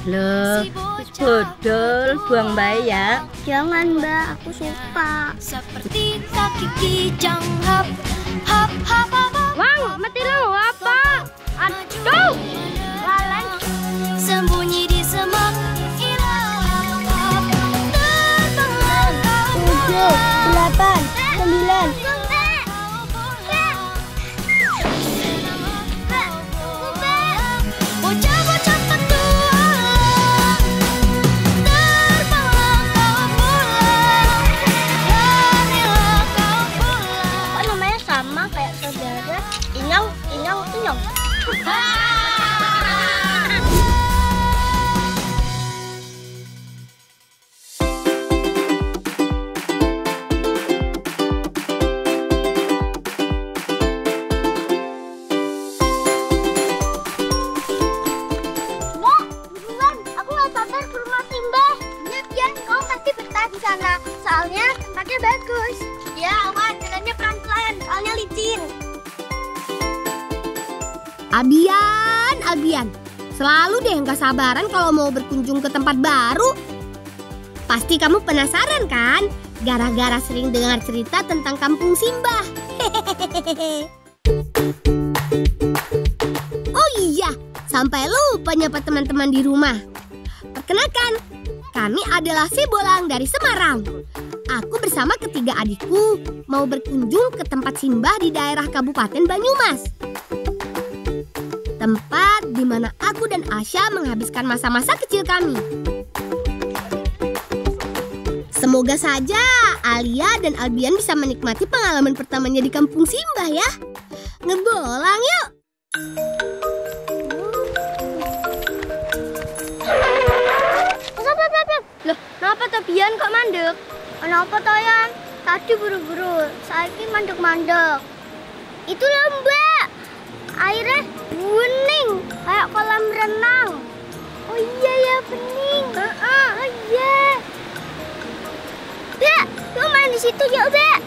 Loh, bodol, buang bayi ya. Jangan Mbak, aku suka. Seperti kaki kijang hap hap hap hap. Wang, mati lu apa? Aduh, lalan. Sembunyi di semak hilang. Terbang kau 7, 8, 9. Bocah-bocah petualang, terbanglah kau pulang, larilah kau pulang. Kok namanya sama kayak saudara? Inyong, inyong, inyong. Soalnya tempatnya bagus. Ya, Wan, jalannya pelan-pelan, soalnya licin. Albian, selalu deh nggak sabaran kalau mau berkunjung ke tempat baru. Pasti kamu penasaran kan? Gara-gara sering dengar cerita tentang Kampung Simbah. Oh iya, sampai lupa nyapa teman-teman di rumah. Perkenalkan, kami adalah si Bolang dari Semarang. Aku bersama ketiga adikku mau berkunjung ke tempat Simbah di daerah Kabupaten Banyumas. Tempat di mana aku dan Asya menghabiskan masa-masa kecil kami. Semoga saja Alia dan Albian bisa menikmati pengalaman pertamanya di Kampung Simbah ya. Ngebolang yuk! Loh, kenapa Tobian kok mandek? Kenapa Toyan? Tadi buru-buru, saiki mandek-mandek. Itu loh Mbak, airnya bening kayak kolam renang. Oh iya ya, bening. Oh iya. Mbak, yuk main di situ yuk Mbak.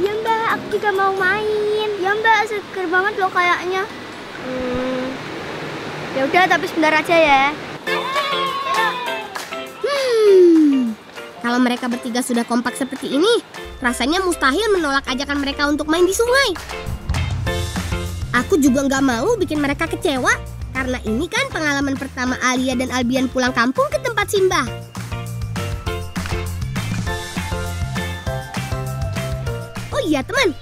Iya Mbak, aku juga mau main. Ya Mbak, seger banget loh kayaknya. Ya udah, tapi sebentar aja ya. Kalau mereka bertiga sudah kompak seperti ini, rasanya mustahil menolak ajakan mereka untuk main di sungai. Aku juga nggak mau bikin mereka kecewa, karena ini kan pengalaman pertama Alia dan Albian pulang kampung ke tempat Simbah. Oh iya teman,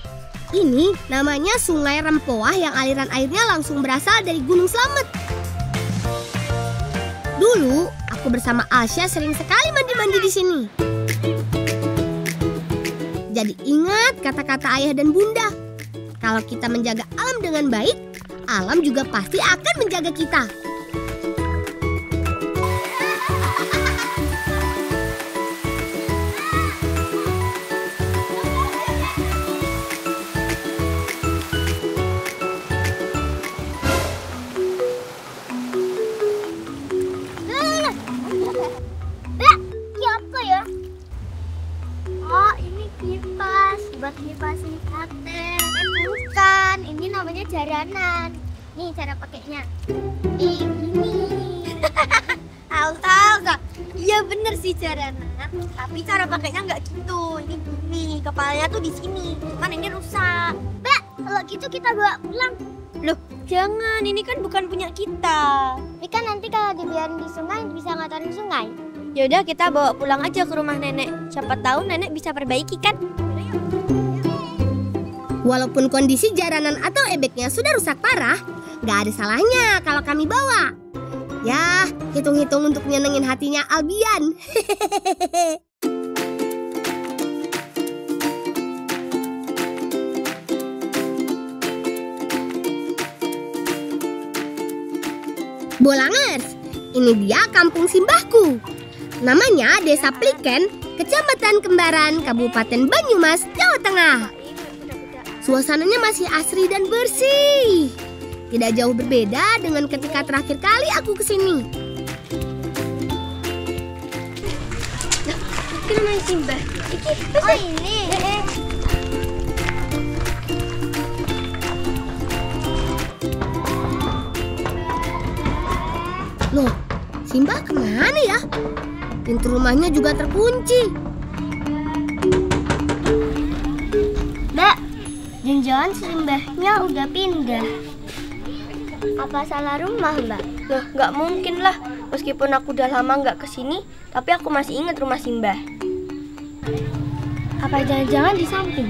ini namanya Sungai Rempoah yang aliran airnya langsung berasal dari Gunung Slamet. Dulu, aku bersama Asya sering sekali mandi-mandi di sini. Jadi ingat kata-kata ayah dan bunda. Kalau kita menjaga alam dengan baik, alam juga pasti akan menjaga kita. Buat kipasin sate. Bukan, ini namanya jaranan. Nih cara pakainya. Ini. Tahu. Iya bener sih jaranan. Tapi cara pakainya nggak gitu. Ini gini, kepalanya tuh di sini. Cuman ini rusak. Mbak, kalau gitu kita bawa pulang. Loh, jangan. Ini kan bukan punya kita. Ini kan nanti kalau dibiarin di sungai bisa ngatarin sungai. Yaudah kita bawa pulang aja ke rumah nenek. Siapa tahu nenek bisa perbaiki kan? Walaupun kondisi jaranan atau ebeknya sudah rusak parah, gak ada salahnya kalau kami bawa. Ya, hitung-hitung untuk nyenengin hatinya Albian. Bolangers, ini dia kampung Simbahku. Namanya Desa Pliken, Kecamatan Kembaran, Kabupaten Banyumas, Jawa Tengah. Suasananya masih asri dan bersih. Tidak jauh berbeda dengan ketika terakhir kali aku kesini. Ini namanya Simbah. Oh ini. Loh, Simbah kemana ya? Pintu rumahnya juga terkunci. Mbak, jangan-jangan Simbahnya udah pindah. Apa salah rumah, Mbak? Loh, nggak mungkin lah. Meskipun aku udah lama nggak kesini, tapi aku masih ingat rumah Simbah. Apa jangan-jangan di samping?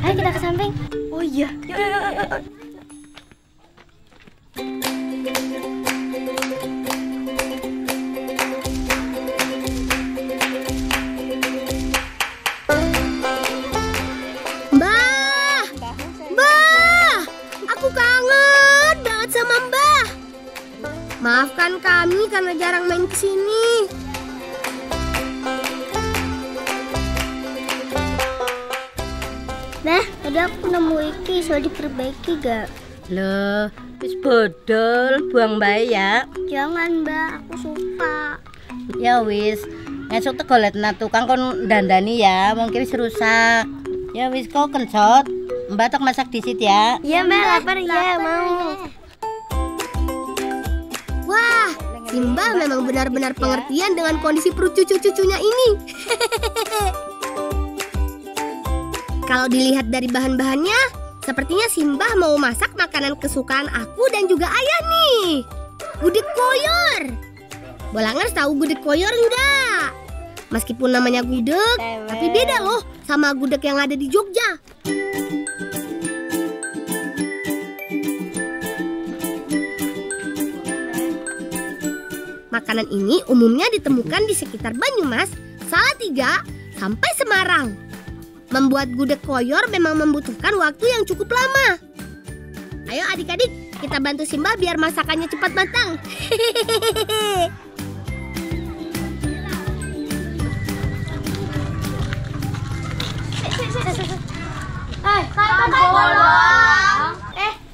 Ayo kita ke samping. Oh iya, yuk. Maafkan kami karena jarang main ke sini. Nah, tadi aku nemu iki, soal diperbaiki gak? Loh, wis bodol, buang bae ya. Jangan, Mbak, aku suka. Ya wis, esok teko letna tukang kon dandani ya, mungkin wis rusak. Ya wis kok kencot. Mbak tok masak disit ya. Iya, Mbak, lapar ya, mau. Wah, Simbah memang benar-benar pengertian dengan kondisi perut cucu-cucunya ini. Kalau dilihat dari bahan-bahannya, sepertinya Simbah mau masak makanan kesukaan aku dan juga ayah nih. Gudeg koyor. Bolangers tahu gudeg koyor enggak? Meskipun namanya gudeg, tapi beda loh sama gudeg yang ada di Jogja. Makanan ini umumnya ditemukan di sekitar Banyumas, Salatiga, sampai Semarang. Membuat gudeg koyor memang membutuhkan waktu yang cukup lama. Ayo adik-adik, kita bantu Simbah biar masakannya cepat matang.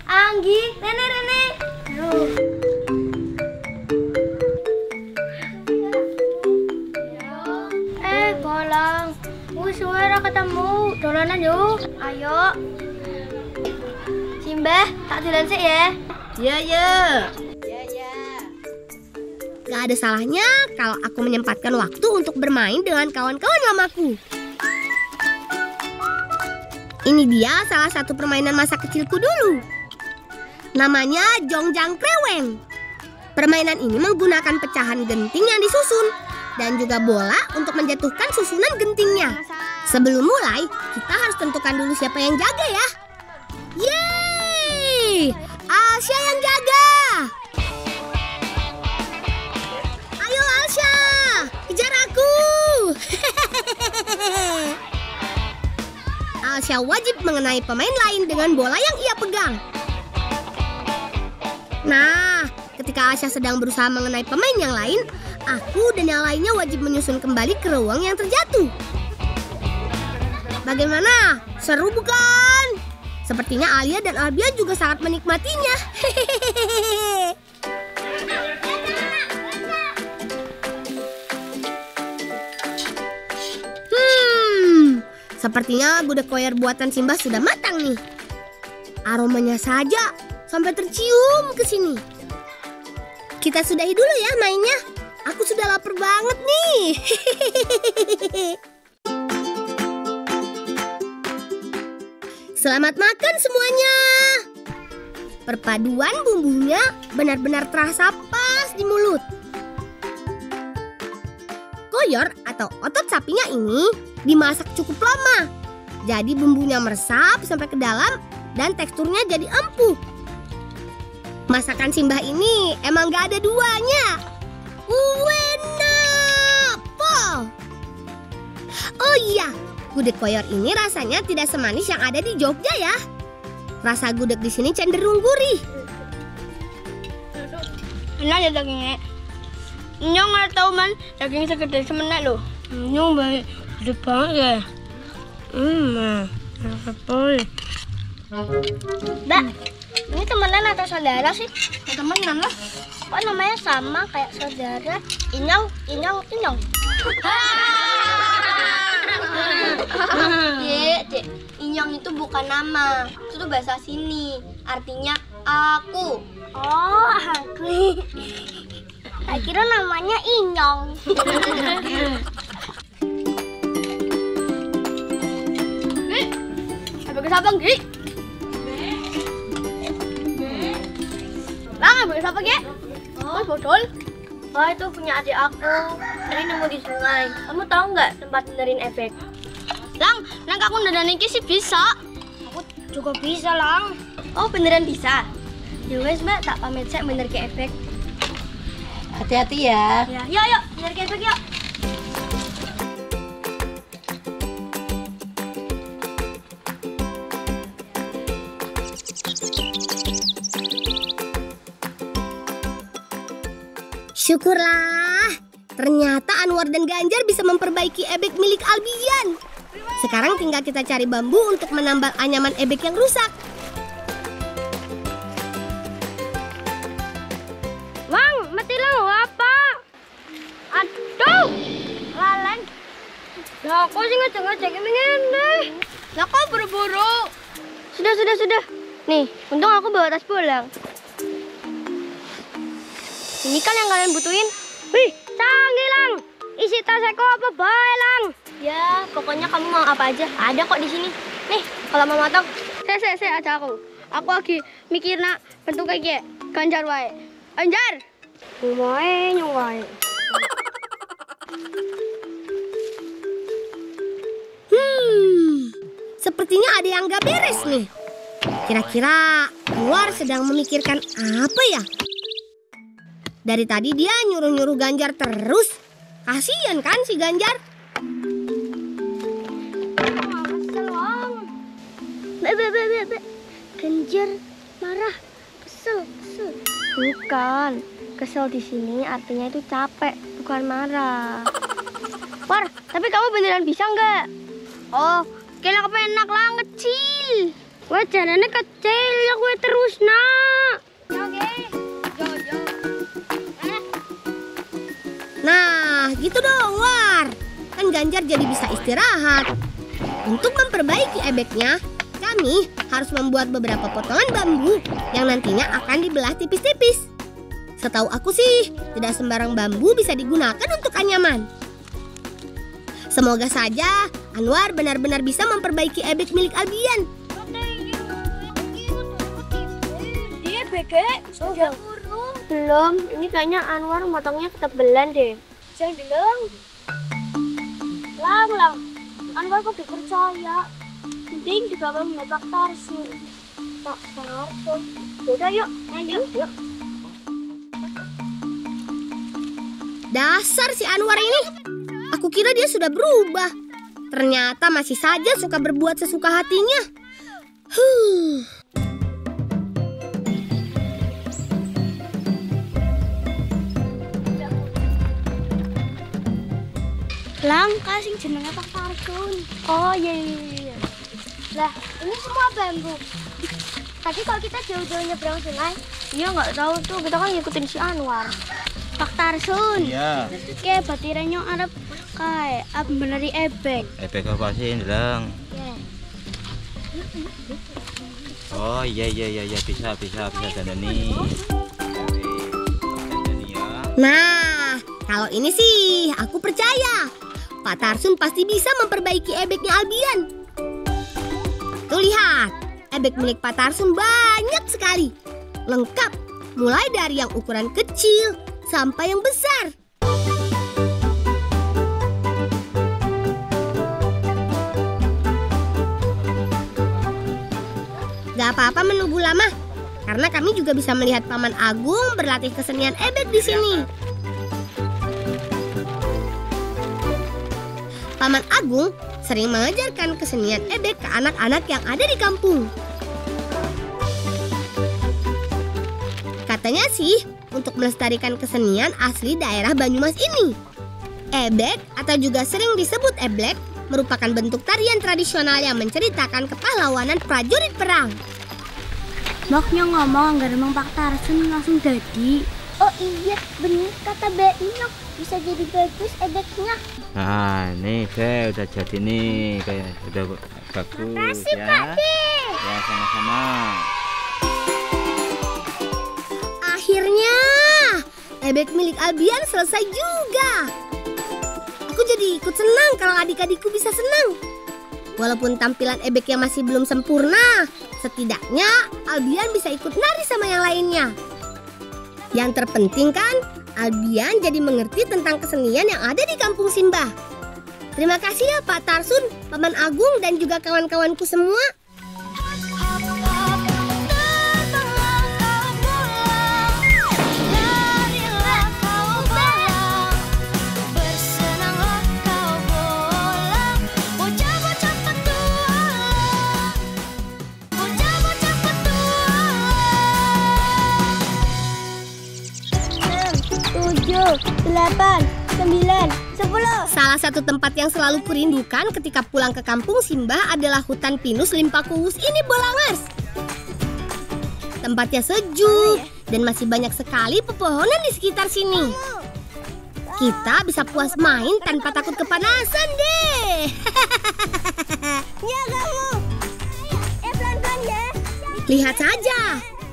Anggi, Rene. Bolang. Sungai ra ketemu. Dolanan yuk. Ayo. Simbah, tak dolan sik ya. Ya. Gak ada salahnya kalau aku menyempatkan waktu untuk bermain dengan kawan-kawan lamaku. Ini dia salah satu permainan masa kecilku dulu. Namanya Jongjang Kreweng. Permainan ini menggunakan pecahan genting yang disusun dan juga bola untuk menjatuhkan susunan gentingnya. Sebelum mulai, kita harus tentukan dulu siapa yang jaga ya. Yeay! Alsya yang jaga! Ayo Alsya, kejar aku! Alsya wajib mengenai pemain lain dengan bola yang ia pegang. Nah, ketika Alsya sedang berusaha mengenai pemain yang lain, aku dan yang lainnya wajib menyusun kembali ke ruang yang terjatuh. Bagaimana? Seru bukan? Sepertinya Alia dan Albian juga sangat menikmatinya. Sepertinya gudeg koyor buatan Simbah sudah matang nih. Aromanya saja sampai tercium ke sini. Kita sudahi dulu ya mainnya. Aku sudah lapar banget nih. Selamat makan semuanya. Perpaduan bumbunya benar-benar terasa pas di mulut. Koyor atau otot sapinya ini dimasak cukup lama. Jadi bumbunya meresap sampai ke dalam dan teksturnya jadi empuk. Masakan Simbah ini emang gak ada duanya. Uwenapo. Oh iya, gudeg koyor ini rasanya tidak semanis yang ada di Jogja ya. Rasa gudeg di sini cenderung gurih. Enak ya dagingnya. Nyong nggak tahu man, daging segede semenak loh. Nyong banyak, gede banget ya. Apa? Mbak, ini temenan atau saudara sih? Temenan lah. Kok namanya sama kayak saudara? Inyong. Dek, Inyong itu bukan nama. Itu tuh bahasa sini. Artinya aku. Oh, aku. Tak kira namanya Inyong. Ebek siapa, Gi? Lang, ebek siapa, Gi? Oh, botol. Oh, itu punya adik aku. Tadi nemu di sungai. Kamu tahu nggak tempat benerin efek? Lang, nang aku dandanin ki sih bisa. Aku juga bisa, Lang. Oh, beneran bisa? Ya wes, Mbak, tak pamit saya bener ke efek. Hati-hati ya. Ya, yuk, bener ke efek yuk. Syukurlah, ternyata Anwar dan Ganjar bisa memperbaiki ebek milik Albian. Sekarang tinggal kita cari bambu untuk menambal anyaman ebek yang rusak. Mang, mati lo apa? Aduh, lalen. Ya aku sih ngajak-ngajak ini. Lah kok buru-buru? Sudah. Nih, untung aku bawa tas pulang. Ini kan yang kalian butuhin. Wih, canggih Lang. Isi tas aku apa bae Lang? Ya, pokoknya kamu mau apa aja. Ada kok di sini. Nih, kalau mau matang, saya aja aku. Aku lagi mikir nak bentuk kayak Ganjar wae. Ganjar. Nyong wae. Sepertinya ada yang gak beres nih. Kira-kira Anwar sedang memikirkan apa ya? Dari tadi dia nyuruh-nyuruh Ganjar terus. Kasian kan si Ganjar? Be. Ganjar marah, kesel. Bukan. Kesel di sini artinya itu capek, bukan marah. War, tapi kamu beneran bisa nggak? Oh, kira kepenak lah kecil. Wah, jalannya kecil ya gue terus nak. Oke. Nah, gitu dong War. Kan Ganjar jadi bisa istirahat. Untuk memperbaiki ebeknya, kami harus membuat beberapa potongan bambu yang nantinya akan dibelah tipis-tipis. Setahu aku sih, tidak sembarang bambu bisa digunakan untuk anyaman. Semoga saja Anwar benar-benar bisa memperbaiki ebek milik Albian. Dia bege, sudah burung. Belum, ini kayaknya Anwar motongnya ketebelan deh. Jangan bilang. Lang. Anwar kok dipercaya. Mending juga mau Pak Tarsun. Pak Tarsun. Udah yuk, yuk. Dasar si Anwar ini. Aku kira dia sudah berubah. Ternyata masih saja suka berbuat sesuka hatinya. Lang, kasih jenenge Pak Tarsun. Oh iya. Lah, ini semua bambu. Tadi kalau kita jauh-jauh nyebrang sungai, Iya nggak tahu tuh, kita kan ngikutin si Anwar. Pak Tarsun. Iya. Kayak batirannya Arab kayak beneri ebek. Efek apa sih, Ndang? Ya. Oh iya bisa dandani. Nah, kalau ini sih aku percaya. Pak Tarsun pasti bisa memperbaiki ebeknya Albian. Tuh lihat, ebek milik Pak Tarsun banyak sekali. Lengkap, mulai dari yang ukuran kecil sampai yang besar. Gak apa-apa menunggu lama, karena kami juga bisa melihat Paman Agung berlatih kesenian ebek di sini. Paman Agung sering mengajarkan kesenian ebek ke anak-anak yang ada di kampung. Katanya sih, untuk melestarikan kesenian asli daerah Banyumas ini. Ebek atau juga sering disebut eblek merupakan bentuk tarian tradisional yang menceritakan kepahlawanan prajurit perang. Maknya ngomong nggak remang Pak Tarsun langsung jadi. Oh iya, bener kata Mbak Inyok, bisa jadi bagus ebeknya. Nah, nih Be, udah jadi nih, kayak udah bagus. Makasih ya. Pak De. Ya, sama-sama. Akhirnya, ebek milik Albian selesai juga. Aku jadi ikut senang kalau adik-adikku bisa senang. Walaupun tampilan ebeknya masih belum sempurna, setidaknya Albian bisa ikut nari sama yang lainnya. Yang terpenting kan, Albian jadi mengerti tentang kesenian yang ada di kampung Simbah. Terima kasih ya Pak Tarsun, Paman Agung, dan juga kawan-kawanku semua. Delapan, 9, 10. Salah satu tempat yang selalu kurindukan ketika pulang ke kampung Simbah adalah hutan pinus Limpakuwus ini, Bolangers. Tempatnya sejuk dan masih banyak sekali pepohonan di sekitar sini. Kita bisa puas main tanpa takut kepanasan deh. Ya kamu. Pelan-pelan ya. Lihat saja,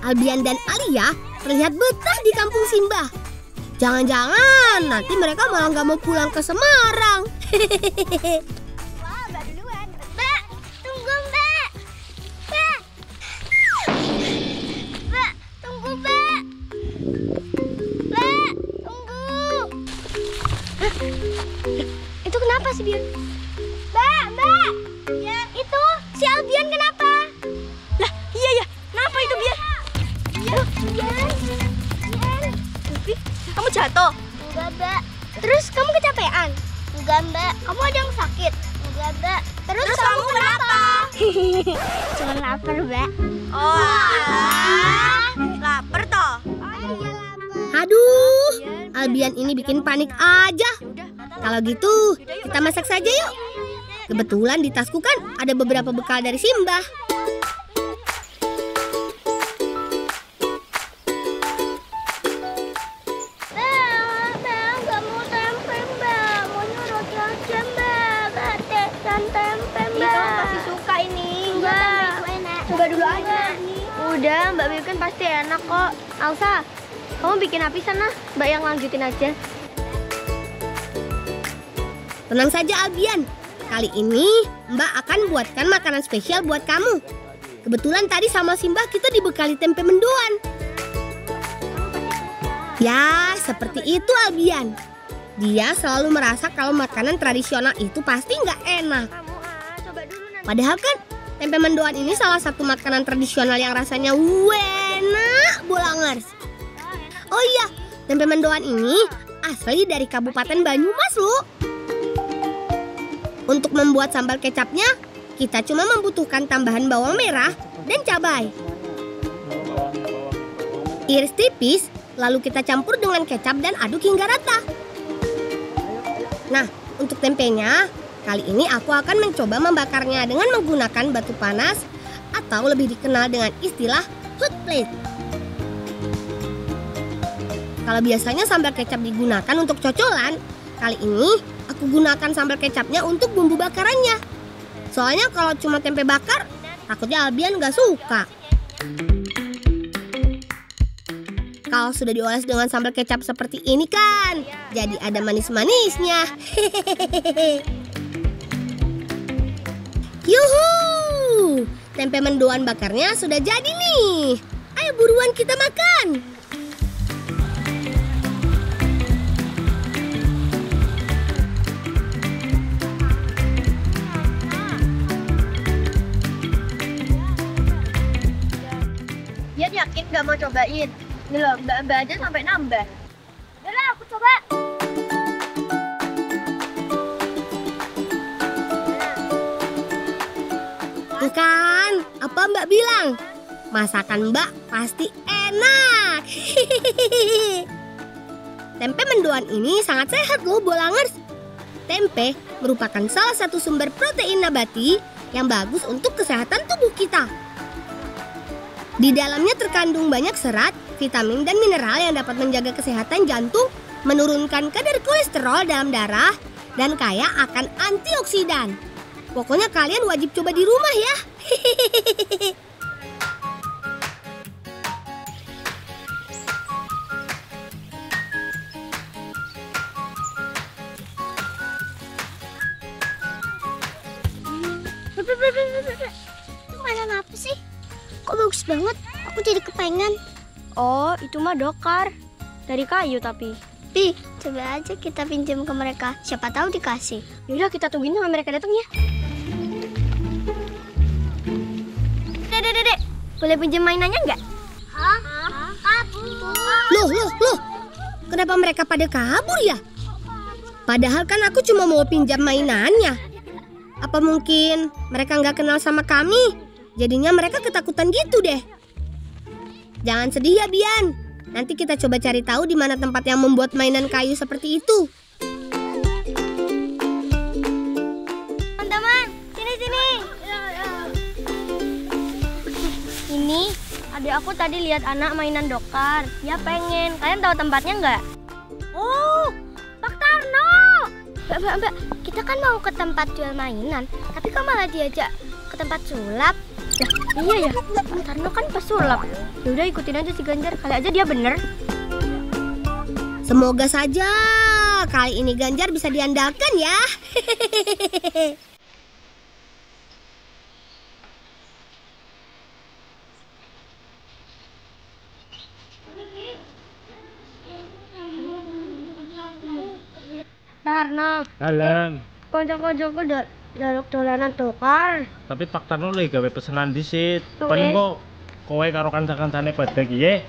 Albian dan Alia terlihat betah di kampung Simbah. Jangan-jangan nanti mereka malah nggak mau pulang ke Semarang. Wah, Mbak duluan. Mbak, tunggu Mbak. Mbak. Mbak, tunggu Mbak. Mbak, tunggu. Itu kenapa sih Bian? Mbak. Ya. Itu si Albian kenapa? Lah, iya. Kenapa itu Bian? Bian. Kamu jatuh? Enggak, Mbak. Terus kamu kecapean? Enggak, Mbak. Kamu ada yang sakit? Enggak, Mbak. Terus kamu kenapa? Cuma lapar, Mbak. Oh, lapar toh? Iya, lapar. Aduh, Albian ini bikin panik aja. Kalau gitu, kita masak saja yuk. Kebetulan di tasku kan ada beberapa bekal dari Simbah. Udah, Mbak bikin pasti enak kok. Alsa, kamu bikin api sana, Mbak yang lanjutin aja. Tenang saja Albian, kali ini Mbak akan buatkan makanan spesial buat kamu. Kebetulan tadi sama Simbah kita dibekali tempe mendoan. Ya, seperti itu Albian. Dia selalu merasa kalau makanan tradisional itu pasti nggak enak. Coba dulu nanti. Padahal kan tempe mendoan ini salah satu makanan tradisional yang rasanya enak, Bolangers. Oh iya, tempe mendoan ini asli dari Kabupaten Banyumas loh. Untuk membuat sambal kecapnya, kita cuma membutuhkan tambahan bawang merah dan cabai. Iris tipis, lalu kita campur dengan kecap dan aduk hingga rata. Nah, untuk tempenya, kali ini aku akan mencoba membakarnya dengan menggunakan batu panas atau lebih dikenal dengan istilah hot plate. Kalau biasanya sambal kecap digunakan untuk cocolan, kali ini aku gunakan sambal kecapnya untuk bumbu bakarannya. Soalnya kalau cuma tempe bakar, takutnya Albian gak suka. Kalau sudah dioles dengan sambal kecap seperti ini kan, jadi ada manis-manisnya. Yuhu! Tempe mendoan bakarnya sudah jadi nih. Ayo buruan kita makan. Dia yakin gak mau cobain. Ini loh, mbak-mbak aja sampai nambah. Udah, aku coba. Tuh kan, apa Mbak bilang? Masakan Mbak pasti enak. Tempe mendoan ini sangat sehat loh, Bolangers. Tempe merupakan salah satu sumber protein nabati yang bagus untuk kesehatan tubuh kita. Di dalamnya terkandung banyak serat, vitamin, dan mineral yang dapat menjaga kesehatan jantung, menurunkan kadar kolesterol dalam darah, dan kaya akan antioksidan. Pokoknya kalian wajib coba di rumah ya. Itu mainan apa sih? Kok bagus banget? Aku jadi kepengen. Oh, itu mah dokar. Dari kayu tapi. Pi, coba aja kita pinjam ke mereka. Siapa tahu dikasih. Yaudah kita tungguin sampai mereka datang ya. Dek. Boleh pinjam mainannya nggak? Hah? Kabur. Loh. Kenapa mereka pada kabur ya? Padahal kan aku cuma mau pinjam mainannya. Apa mungkin mereka nggak kenal sama kami? Jadinya mereka ketakutan gitu deh. Jangan sedih ya, Bian. Nanti kita coba cari tahu di mana tempat yang membuat mainan kayu seperti itu. Teman-teman, sini. Ini adik aku tadi lihat anak mainan dokar. Dia pengen. Kalian tahu tempatnya nggak? Oh, Pak Tarno. Mbak, kita kan mau ke tempat jual mainan, tapi kok malah diajak ke tempat sulap? Iya ya, Pak Tarno kan pesulap. Yaudah ikutin aja si Ganjar, kali aja dia bener. Semoga saja kali ini Ganjar bisa diandalkan ya. Tarno, Dalam. kocok-kocokku jaluk dolanan dokar. Tapi Pak Tarno lagi gawe pesenan disit. Tuh, Paling kok kowe karo kanca-kancane pada kiye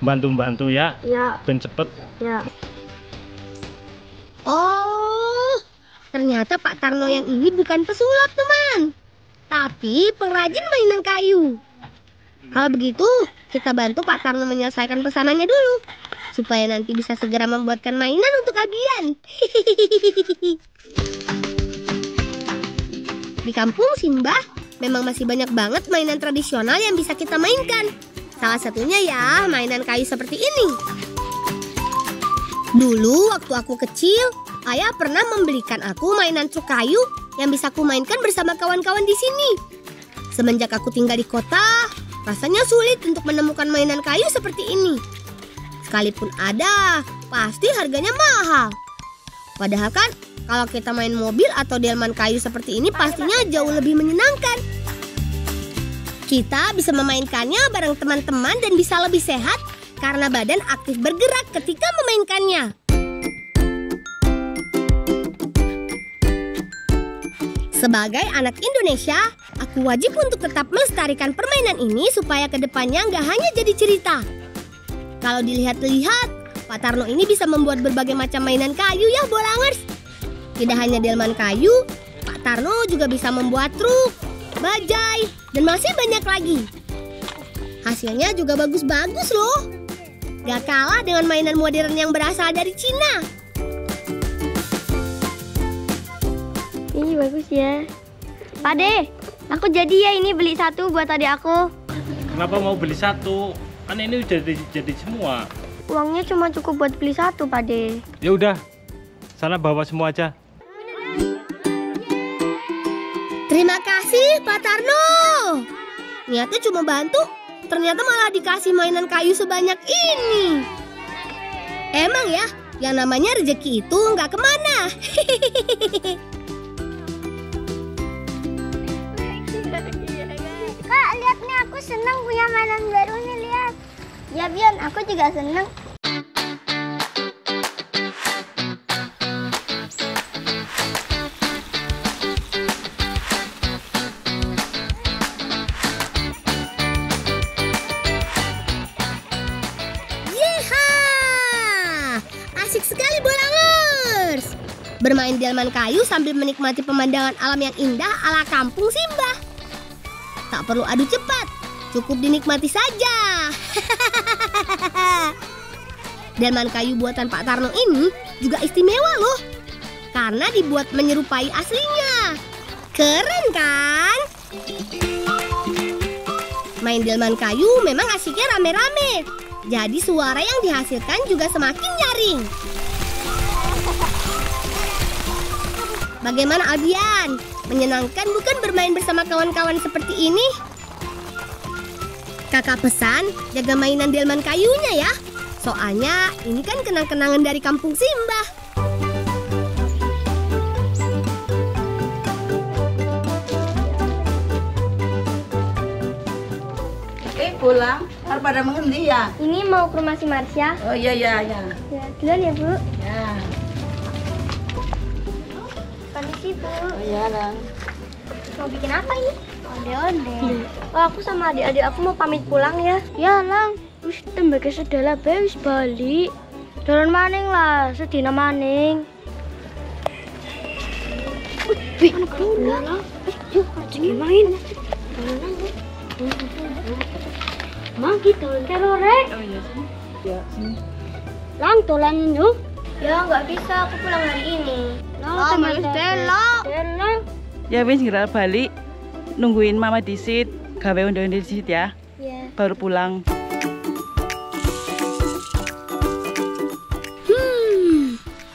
bantu-bantu ya. Ya, Ben cepet. ya. Oh, ternyata Pak Tarno yang ini bukan pesulap, teman. Tapi pengrajin mainan kayu. Kalau begitu, kita bantu Pak Tarno menyelesaikan pesanannya dulu. Supaya nanti bisa segera membuatkan mainan untuk Abian. Di kampung Simbah, memang masih banyak banget mainan tradisional yang bisa kita mainkan. Salah satunya ya, mainan kayu seperti ini. Dulu waktu aku kecil, ayah pernah membelikan aku mainan truk kayu yang bisa aku mainkan bersama kawan-kawan di sini. Semenjak aku tinggal di kota, rasanya sulit untuk menemukan mainan kayu seperti ini. Sekalipun ada, pasti harganya mahal. Padahal kan, kalau kita main mobil atau delman kayu seperti ini pastinya jauh lebih menyenangkan. Kita bisa memainkannya bareng teman-teman dan bisa lebih sehat karena badan aktif bergerak ketika memainkannya. Sebagai anak Indonesia, aku wajib untuk tetap melestarikan permainan ini supaya kedepannya nggak hanya jadi cerita. Kalau dilihat-lihat, Pak Tarno ini bisa membuat berbagai macam mainan kayu ya, Bolangers. Tidak hanya delman kayu, Pak Tarno juga bisa membuat truk, bajai, dan masih banyak lagi. Hasilnya juga bagus-bagus loh. Gak kalah dengan mainan modern yang berasal dari Cina. Ini bagus ya. Pade, aku jadi ya ini beli satu buat adik aku. Kenapa mau beli satu? Kan ini udah jadi semua. Uangnya cuma cukup buat beli satu, Pade. Ya udah, sana bawa semua aja. Terima kasih Pak Tarno. Niatnya cuma bantu, ternyata malah dikasih mainan kayu sebanyak ini. Emang ya, yang namanya rezeki itu nggak kemana. Kak, lihat nih, aku senang punya mainan baru nih, lihat. Ya, Bian, aku juga senang. Asik sekali Bolangers. Bermain delman kayu sambil menikmati pemandangan alam yang indah ala kampung Simbah. Tak perlu adu cepat, cukup dinikmati saja. Delman kayu buatan Pak Tarno ini juga istimewa loh, karena dibuat menyerupai aslinya. Keren kan? Main delman kayu memang asiknya rame-rame. Jadi suara yang dihasilkan juga semakin nyaring. Bagaimana Albian? Menyenangkan bukan bermain bersama kawan-kawan seperti ini? Kakak pesan jaga mainan delman kayunya ya. Soalnya ini kan kenang-kenangan dari kampung Simbah. pulang? Harus pada mengendi ya? Ini mau ke rumah si Marsha. Oh iya. Ya, duluan ya, Bu. Ya. Permisi, Bu. Oh iya, Lang. Mau bikin apa ini? Onde-onde. Oh, aku sama adik-adik aku mau pamit pulang ya. Ya, Lang. Wis tembake sedala bae wis bali. Dolan maning lah, sedina maning. Wih, anak bola. Yuk, kita main. Mang kita terorek. Oh iya sini. Ya, sini. Lang, dolan yuk. Ya, nggak bisa. Aku pulang hari ini. Lang, Stella. Ya wis segera balik. Nungguin Mama disit, gawe onde-onde disit ya. Iya. Baru pulang.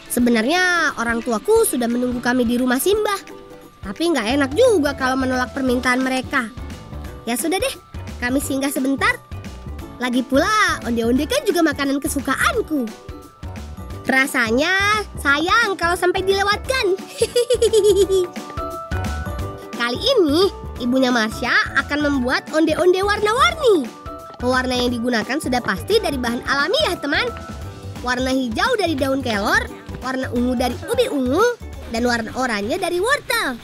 Sebenarnya orang tuaku sudah menunggu kami di rumah Simbah. Tapi nggak enak juga kalau menolak permintaan mereka. Ya sudah deh, kami singgah sebentar. Lagi pula, onde-onde kan juga makanan kesukaanku. Rasanya sayang kalau sampai dilewatkan. Kali ini, ibunya Marsha akan membuat onde-onde warna-warni. Pewarna yang digunakan sudah pasti dari bahan alamiah, teman. Warna hijau dari daun kelor, warna ungu dari ubi ungu, dan warna oranye dari wortel.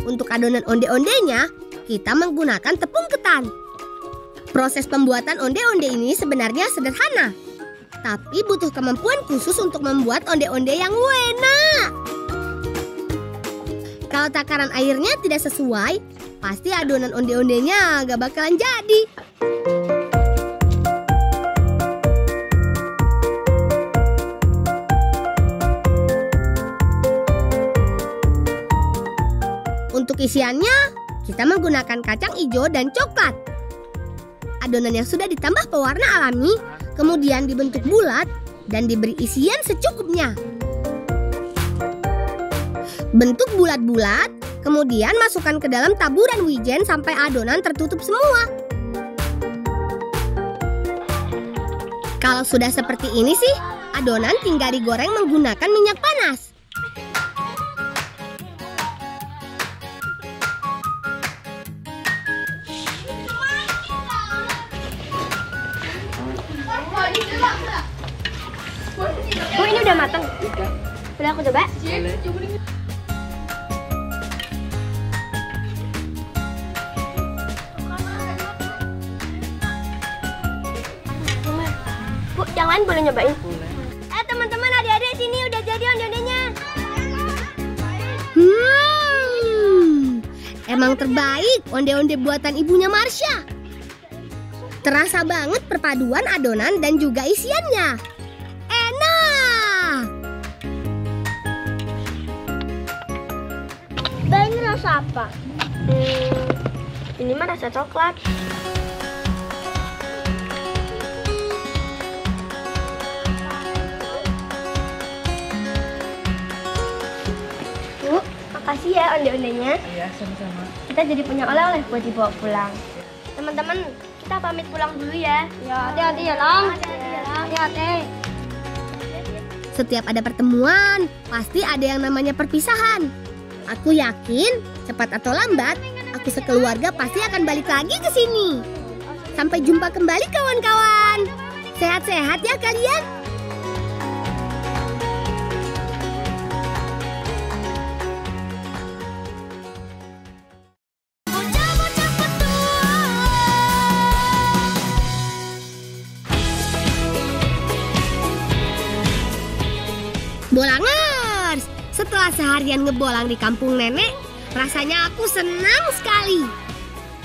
Untuk adonan onde-ondenya, kita menggunakan tepung ketan. Proses pembuatan onde-onde ini sebenarnya sederhana, tapi butuh kemampuan khusus untuk membuat onde-onde yang enak. Kalau takaran airnya tidak sesuai, pasti adonan onde-ondenya gak bakalan jadi. Untuk isiannya, kita menggunakan kacang hijau dan coklat. Adonan yang sudah ditambah pewarna alami, kemudian dibentuk bulat dan diberi isian secukupnya. Bentuk bulat-bulat, kemudian masukkan ke dalam taburan wijen sampai adonan tertutup semua. Kalau sudah seperti ini sih, adonan tinggal digoreng menggunakan minyak panas. Oh, ini udah matang. Boleh aku coba? Bu, yang lain boleh nyobain? Teman-teman, adik-adik sini udah jadi onde-ondenya. Emang terbaik onde-onde buatan ibunya Marsha. Terasa banget perpaduan adonan dan juga isiannya. Enak! Ini rasa apa? Ini mah rasa coklat. Bu, makasih ya onde-ondenya. Iya, sama-sama. Kita jadi punya oleh-oleh buat dibawa pulang. Teman-teman, kita pamit pulang dulu ya. Ya, hati-hati ya, Lang. Hati-hati. Setiap ada pertemuan, pasti ada yang namanya perpisahan. Aku yakin, cepat atau lambat, aku sekeluarga pasti akan balik lagi ke sini. Sampai jumpa kembali kawan-kawan. Sehat-sehat ya kalian. Bolangers, setelah seharian ngebolang di kampung nenek, rasanya aku senang sekali.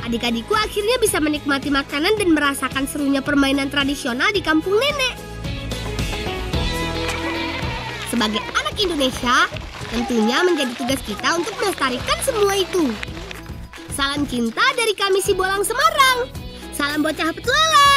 Adik-adikku akhirnya bisa menikmati makanan dan merasakan serunya permainan tradisional di kampung nenek. Sebagai anak Indonesia, tentunya menjadi tugas kita untuk melestarikan semua itu. Salam cinta dari kami si Bolang Semarang. Salam bocah petualang.